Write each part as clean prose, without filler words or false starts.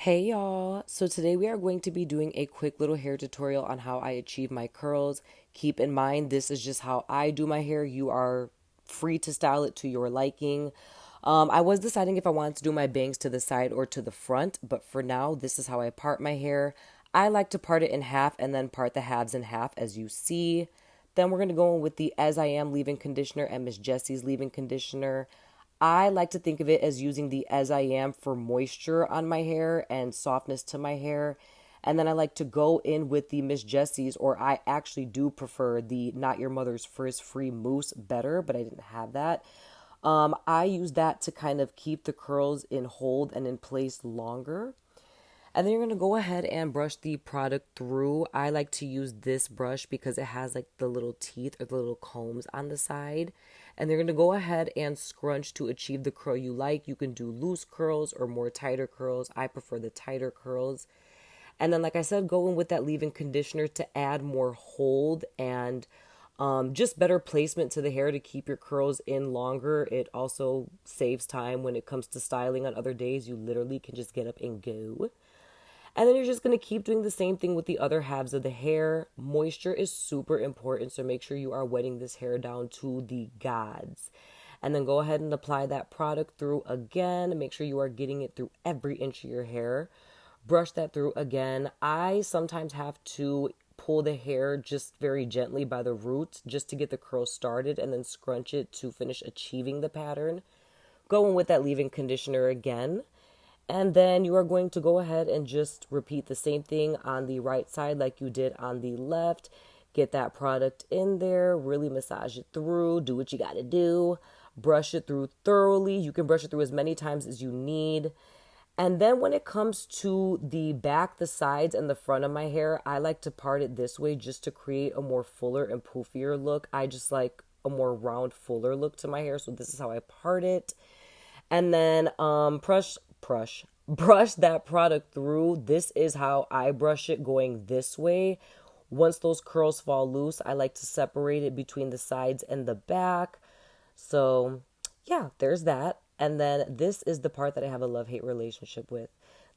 Hey y'all! So today we are going to be doing a quick little hair tutorial on how I achieve my curls. Keep in mind, this is just how I do my hair. You are free to style it to your liking. I was deciding if I wanted to do my bangs to the side or to the front, but for now, this is how I part my hair. I like to part it in half and then part the halves in half as you see. Then we're going to go in with the As I Am leave-in conditioner and Miss Jessie's leave-in conditioner. I like to think of it as using the As I Am for moisture on my hair and softness to my hair. And then I like to go in with the Miss Jessie's, or I actually do prefer the Not Your Mother's Frizz Free Mousse better, but I didn't have that. I use that to kind of keep the curls in hold and in place longer. And then you're going to go ahead and brush the product through. I like to use this brush because it has like the little teeth or the little combs on the side. And you're going to go ahead and scrunch to achieve the curl you like. You can do loose curls or more tighter curls. I prefer the tighter curls. And then, like I said, go in with that leave-in conditioner to add more hold and just better placement to the hair to keep your curls in longer. It also saves time when it comes to styling on other days. You literally can just get up and go. And then you're just going to keep doing the same thing with the other halves of the hair. Moisture is super important, so make sure you are wetting this hair down to the gods. And then go ahead and apply that product through again. Make sure you are getting it through every inch of your hair. Brush that through again. I sometimes have to pull the hair just very gently by the roots just to get the curl started and then scrunch it to finish achieving the pattern. Go in with that leave-in conditioner again. And then you are going to go ahead and just repeat the same thing on the right side like you did on the left. Get that product in there, really massage it through, do what you got to do, brush it through thoroughly. You can brush it through as many times as you need. And then when it comes to the back, the sides, and the front of my hair, I like to part it this way just to create a more fuller and poofier look. I just like a more round, fuller look to my hair. So this is how I part it. And then brush that product through. This is how I brush it, going this way. Once those curls fall loose, I like to separate it between the sides and the back. So yeah, there's that. And then this is the part that I have a love-hate relationship with.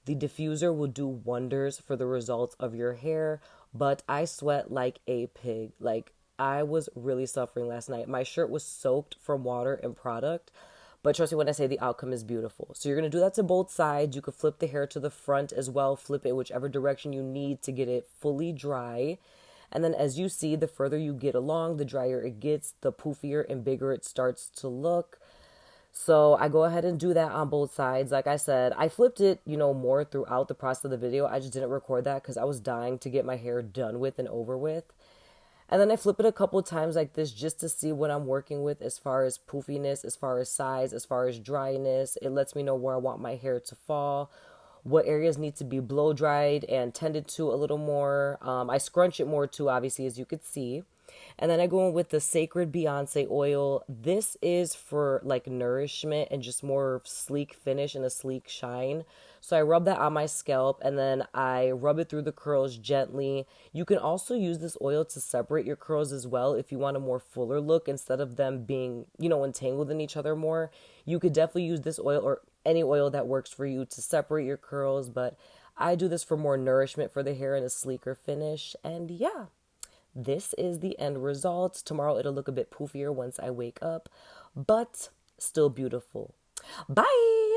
The diffuser will do wonders for the results of your hair, but I sweat like a pig. Like, I was really suffering last night. My shirt was soaked from water and product, but trust me when I say the outcome is beautiful. So you're going to do that to both sides. You could flip the hair to the front as well. Flip it whichever direction you need to get it fully dry. And then as you see, the further you get along, the drier it gets, the poofier and bigger it starts to look. So I go ahead and do that on both sides. Like I said, I flipped it, more throughout the process of the video. I just didn't record that because I was dying to get my hair done with and over with. And then I flip it a couple of times like this just to see what I'm working with as far as poofiness, as far as size, as far as dryness. It lets me know where I want my hair to fall, what areas need to be blow dried and tended to a little more. I scrunch it more too, obviously, as you could see. And then I go in with the Sacred Beyonce oil. This is for like nourishment and just more sleek finish and a sleek shine. So I rub that on my scalp and then I rub it through the curls gently. You can also use this oil to separate your curls as well if you want a more fuller look instead of them being, entangled in each other more. You could definitely use this oil or any oil that works for you to separate your curls, but I do this for more nourishment for the hair and a sleeker finish. And yeah, this is the end result. Tomorrow it'll look a bit poofier once I wake up, but still beautiful. Bye!